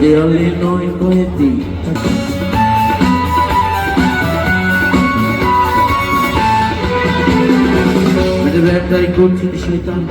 দেয়ালে নয় কয়েকটি ব্যবসায় করছি শয়তান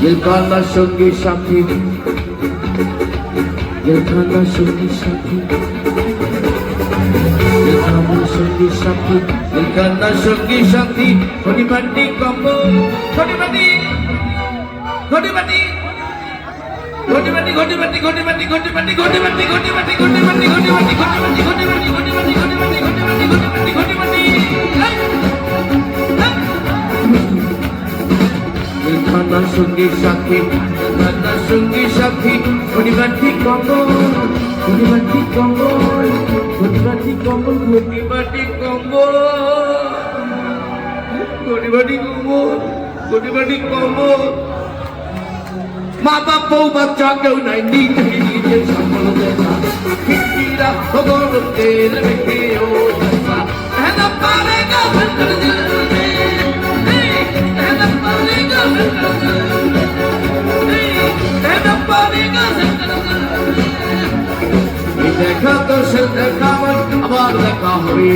Yelkanlar söngi şakti Yelkanlar söngi şakti Yelkanlar söngi şakti Yelkanlar söngi şakti Kodi bandi kombo Kodi bandi Kodi bandi Kodi bandi Kodi bandi Kodi bandi Kodi bandi Kodi bandi Kodi bandi Kodi bandi Kodi bandi Kodi bandi Kodi bandi Kodi bandi Kodi bandi Kodi bandi Kodi bandi Kodi bandi Yelkanlar söngi şakti Yelkanlar söngi şakti Kodi bandi kombo Kodi bandi kombo Kodi bandi kombo Kodi bandi kombo Kodi bandi kombo Kodi bandi kombo মা বাপ বউ বাচ্চা কেউ নাই নিজে নিজে সফল দেখা কিরা ভগবতে লেখে ও দেখা এনা পারেগা ফির দিল মে এনা পারেগা ফির দিল মে এনা পারেগা ফির দিল মে দেখা তো সে দেখা নয় আবার দেখা হবে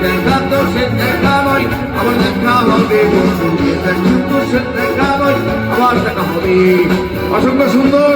দেখা তো সে দেখা নয় আবার দেখা হবে দেখা তো সে দেখা নয় আবার দেখা হবে অসংখ্য সুন্দর